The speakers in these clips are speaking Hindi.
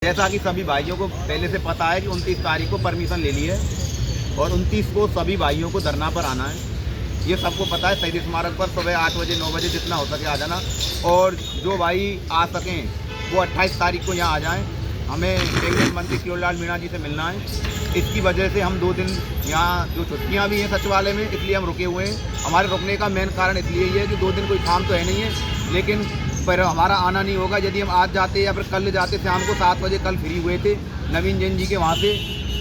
जैसा कि सभी भाइयों को पहले से पता है कि 29 तारीख को परमिशन ले ली है और 29 को सभी भाइयों को धरना पर आना है। ये सबको पता है। शहीद स्मारक पर सुबह 8 बजे 9 बजे जितना हो सके आ जाना, और जो भाई आ सकें वो 28 तारीख को यहाँ आ जाएं। हमें कैबिनेट मंत्री किरोड़ीलाल मीणा जी से मिलना है। इसकी वजह से हम 2 दिन यहाँ जो छुट्टियाँ भी हैं सचिवालय में, इसलिए हम रुके हुए हैं। हमारे रुकने का मेन कारण इसलिए ही है कि 2 दिन कोई काम तो है नहीं है, लेकिन पर हमारा आना नहीं होगा। यदि हम आज जाते या फिर कल जाते, शाम को 7 बजे कल फ्री हुए थे नवीन जैन जी के वहाँ से,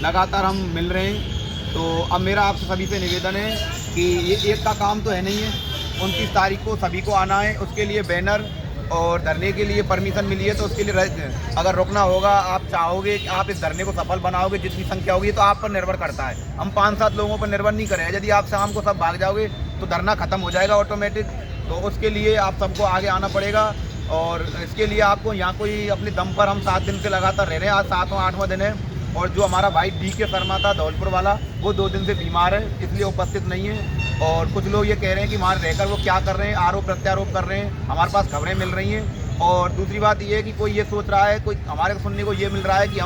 लगातार हम मिल रहे हैं। तो अब मेरा आप सभी से निवेदन है कि ये एक का काम तो है नहीं है। 29 तारीख को सभी को आना है। उसके लिए बैनर और धरने के लिए परमिशन मिली है, तो उसके लिए अगर रुकना होगा, आप चाहोगे कि आप इस धरने को सफल बनाओगे, जितनी संख्या होगी तो आप पर निर्भर करता है। हम 5-7 लोगों पर निर्भर नहीं करें। यदि आप शाम को सब भाग जाओगे तो धरना ख़त्म हो जाएगा ऑटोमेटिक। तो उसके लिए आप सबको आगे आना पड़ेगा, और इसके लिए आपको यहाँ कोई अपने दम पर, हम 7 दिन से लगातार रह रहे हैं, आज 7वां 8वां दिन है। और जो हमारा भाई DK शर्मा था धौलपुर वाला, वो 2 दिन से बीमार है, इसलिए उपस्थित नहीं है। और कुछ लोग ये कह रहे हैं कि वहाँ रहकर वो क्या कर रहे हैं, आरोप प्रत्यारोप कर रहे हैं। हमारे पास खबरें मिल रही हैं। और दूसरी बात ये है कि कोई ये सोच रहा है, कोई हमारे सुनने को ये मिल रहा है कि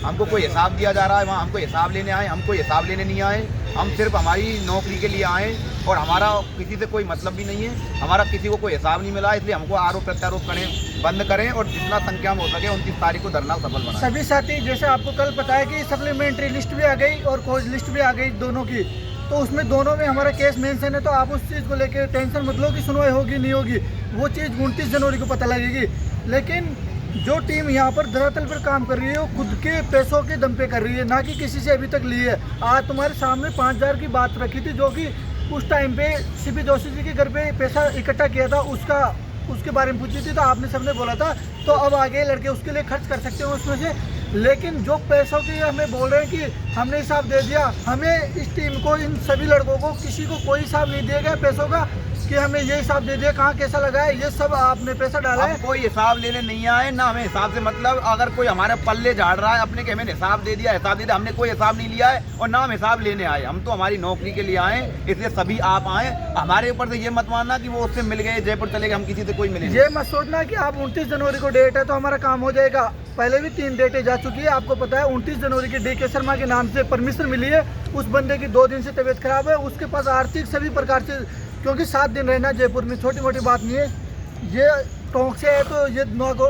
हमको कोई हिसाब दिया जा रहा है, वहाँ हमको हिसाब लेने आए। हम कोई हिसाब लेने नहीं आए, हम सिर्फ हमारी नौकरी के लिए आए, और हमारा किसी से कोई मतलब भी नहीं है। हमारा किसी को कोई हिसाब नहीं मिला, इसलिए हमको आरोप प्रत्यारोप करें बंद करें, और जितना संख्या में हो सके 29 तारीख को धरना सफल बनाएं। सभी साथी, जैसे आपको कल पता है कि सप्लीमेंट्री लिस्ट भी आ गई और कोज लिस्ट भी आ गई दोनों की, तो उसमें दोनों में हमारा केस मेंशन है। तो आप उस चीज़ को लेकर टेंशन मत लो कि सुनवाई होगी नहीं होगी, वो चीज़ 29 जनवरी को पता लगेगी। लेकिन जो टीम यहाँ पर धरातल पर काम कर रही है वो खुद के पैसों के दम पे कर रही है, ना कि किसी से अभी तक ली है। आज तुम्हारे सामने 5000 की बात रखी थी, जो कि उस टाइम पे CP जोशी जी के घर पे पैसा इकट्ठा किया था, उसके बारे में पूछी थी, तो आपने सबने बोला था तो अब आगे लड़के उसके लिए खर्च कर सकते हो उसमें से। लेकिन जो पैसों की हमें बोल रहे हैं कि हमने हिसाब दे दिया, हमें इस टीम को, इन सभी लड़कों को किसी को कोई हिसाब नहीं दिया गया पैसों का कि हमें ये हिसाब दे दिया कहाँ कैसा लगा है, ये सब आपने पैसा डाला है। कोई हिसाब लेने नहीं आए, ना हमें हिसाब से मतलब। अगर कोई हमारे पल्ले झाड़ रहा है अपने के, हमें हिसाब दे दिया, हमने कोई हिसाब नहीं लिया है, और ना हम हिसाब लेने आए। हम तो हमारी नौकरी के लिए आए, इसलिए सभी आप आए। हमारे ऊपर से ये मत मानना कि वो उससे मिल गए, जयपुर चले गए, हम किसी से कोई मिले। ये मत सोचना कि आप 29 जनवरी को डेट है तो हमारा काम हो जाएगा। पहले भी 3 डेटें जा चुकी है, आपको पता है। 29 जनवरी की DK शर्मा के नाम से परमिशन मिली है। उस बंदे की 2 दिन से तबीयत खराब है, उसके पास आर्थिक सभी प्रकार से, क्योंकि 7 दिन रहना जयपुर में छोटी मोटी बात नहीं है। ये टोंक से है, तो ये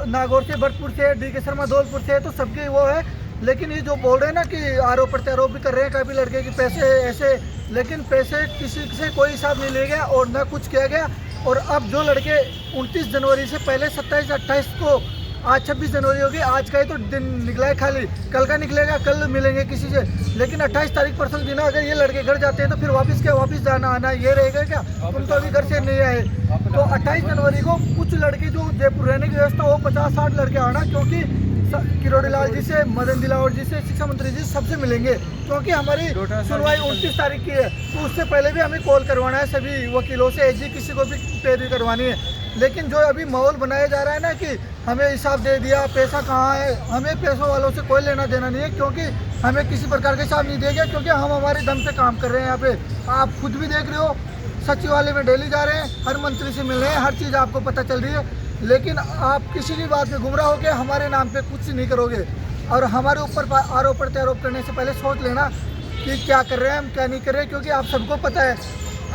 नागौर से, भरतपुर से है, DK शर्मा धौलपुर से है, तो सबके वो है। लेकिन ये जो बोल रहे हैं ना कि आरोप प्रत्यारोप भी कर रहे हैं कभी लड़के के पैसे ऐसे, लेकिन पैसे किसी से कोई हिसाब नहीं ले गया और ना कुछ किया गया। और अब जो लड़के 29 जनवरी से पहले 27-28 को, आज 26 जनवरी होगी, आज का ही तो दिन निकला है खाली, कल का निकलेगा, कल मिलेंगे किसी से। लेकिन 28 तारीख परसों दिन अगर ये लड़के घर जाते हैं तो फिर वापस जाना आना ये रहेगा क्या? तुम तो अभी घर से नहीं आए। तो 28 जनवरी को कुछ लड़के जो जयपुर रहने की व्यवस्था हो, 50-60 लड़के आना, क्योंकि किरोड़ीलाल जी से, मदन दिलावर जी से, शिक्षा मंत्री जी सबसे मिलेंगे, क्योंकि हमारी सुनवाई 29 तारीख की है। तो उससे पहले भी हमें कॉल करवाना है सभी वकीलों से, ऐसी किसी को भी पैरवी करवानी है। लेकिन जो अभी माहौल बनाया जा रहा है ना कि हमें हिसाब दे दिया, पैसा कहाँ है, हमें पैसों वालों से कोई लेना देना नहीं है, क्योंकि हमें किसी प्रकार का हिसाब नहीं दिया गया, क्योंकि हम हमारे दम से काम कर रहे हैं। यहाँ पे आप खुद भी देख रहे हो, सचिवालय में डेली जा रहे हैं, हर मंत्री से मिल रहे हैं, हर चीज़ आपको पता चल रही है। लेकिन आप किसी भी बात में गुमराह होकर हमारे नाम पे कुछ नहीं करोगे, और हमारे ऊपर आरोप प्रत्यारोप करने से पहले सोच लेना कि क्या कर रहे हैं हम, क्या नहीं कर रहे हैं, क्योंकि आप सबको पता है।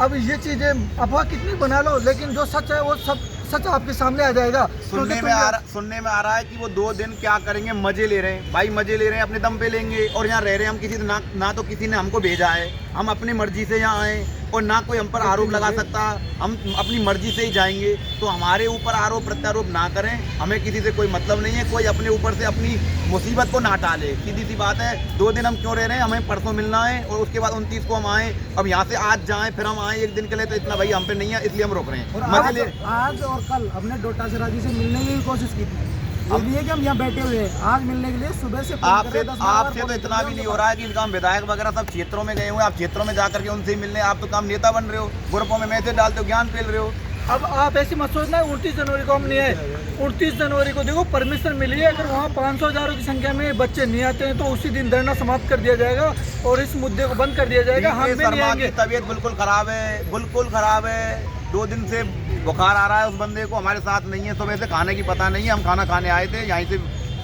अब ये चीज़ें अफवाह कितनी बना लो, लेकिन जो सच है वो सब सच आपके सामने आ जाएगा। सुनने में आ रहा है कि वो 2 दिन क्या करेंगे, मजे ले रहे हैं। भाई मजे ले रहे हैं, अपने दम पे लेंगे, और यहाँ रह रहे हैं हम किसी ना तो किसी ने हमको भेजा है, हम अपनी मर्जी से यहाँ आए, और ना कोई हम पर आरोप लगा सकता, हम अपनी मर्जी से ही जाएंगे। तो हमारे ऊपर आरोप प्रत्यारोप ना करें, हमें किसी से कोई मतलब नहीं है। कोई अपने ऊपर से अपनी मुसीबत को ना टाले, सीधी सी बात है। 2 दिन हम क्यों रह रहे हैं, हमें परसों मिलना है, और उसके बाद 29 को हम आए। अब यहाँ से आज जाएं फिर हम आए 1 दिन के लिए, तो इतना भाई हम पे नहीं है, इसलिए हम रुक रहे हैं। आज और कल हमने डोटासरा जी से मिलने की कोशिश की थी, ये भी है कि हम यहाँ बैठे हुए हैं आज मिलने के लिए। सुबह से आपसे तो इतना भी नहीं हो रहा है कि काम विधायक वगैरह सब क्षेत्रों में गए हुए, आप क्षेत्रों में जाकर के उनसे मिलने, आप तो काम नेता बन रहे हो, ग्रुपों में मैसेज डालते हो, ज्ञान फैल रहे हो। अब आप ऐसी मत सोचना 29 जनवरी को हम नहीं आए। 29 जनवरी को देखो परमिशन मिली है, अगर वहाँ 500,000 की संख्या में बच्चे नहीं आते हैं तो उसी दिन धरना समाप्त कर दिया जाएगा और इस मुद्दे को बंद कर दिया जाएगा। हम भी नहीं आएंगे। तबीयत बिल्कुल खराब है, 2 दिन से बुखार आ रहा है उस बंदे को, हमारे साथ नहीं है। सुबह से खाने की पता नहीं है, हम खाना खाने आए थे, यहीं से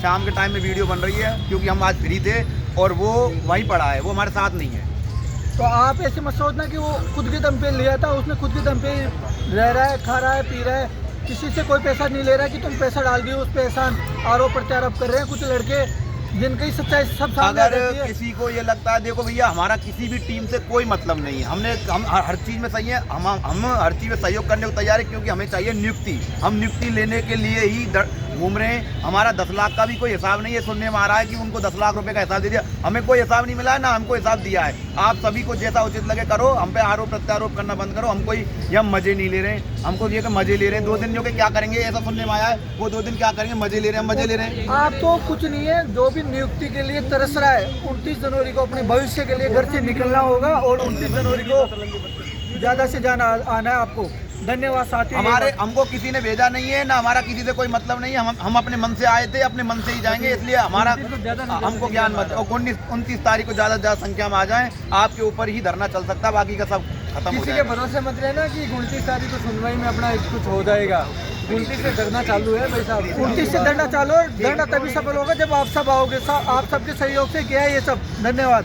शाम के टाइम में वीडियो बन रही है, क्योंकि हम आज फ्री थे और वो वहीं पड़ा है, वो हमारे साथ नहीं है। तो आप ऐसे मत सोचना कि वो खुद के दम पे लिया था, उसने खुद के दम पे रह रहा है, खा रहा है, पी रहा है, किसी से कोई पैसा नहीं ले रहा है कि तुम पैसा डाल दियो उस पे, एहसान आरोप प्रत्यारोप कर रहे हैं कुछ लड़के जिनकी सच्चाई सब सामने आ अगर जाती है। किसी को ये लगता है, देखो भैया हमारा किसी भी टीम से कोई मतलब नहीं है, हम हर चीज़ में सही है, हम हर चीज़ में सहयोग करने को तैयार है, क्योंकि हमें चाहिए नियुक्ति। हम नियुक्ति लेने के लिए ही घूम रहे हैं। हमारा 10 लाख का भी कोई हिसाब नहीं है, सुनने में आ रहा है कि उनको 10 लाख रुपए का हिसाब दे दिया, हमें कोई हिसाब नहीं मिला है, ना हमको हिसाब दिया है। आप सभी को जैसा उचित लगे करो, हम पे आरोप प्रत्यारोप करना बंद करो। हम कोई ये हम मजे नहीं ले रहे हैं, हमको ये कि मजे ले रहे हैं 2 दिन जो कि क्या करेंगे, ऐसा सुनने में आया है, वो 2 दिन क्या करेंगे, मजे ले रहे हैं, मजे ले रहे हैं। आप तो कुछ नहीं है, जो भी नियुक्ति के लिए तरस रहा है 29 जनवरी को अपने भविष्य के लिए घर से निकलना होगा और 29 जनवरी को ज़्यादा से ज़्यादा आना है आपको। धन्यवाद साथी। हमको किसी ने भेजा नहीं है, ना हमारा किसी से कोई मतलब नहीं है, हम अपने मन से आए थे, अपने मन से ही जाएंगे, इसलिए हमारा हमको ज्ञान मत। और 29 तारीख को ज़्यादा से ज़्यादा संख्या में आ जाएं, आपके ऊपर ही धरना चल सकता है, बाकी का सब खत्म हो किसी जाएगा। के भरोसे मत रहना कि 29 तारीख को सुनवाई में अपना कुछ हो जाएगा। 29 से धरना चालू है भाई साहब, 29 से धरना चालू है। धरना तभी सफल होगा जब आप सब आओगे, आप सबके सहयोग से किया है ये सब। धन्यवाद।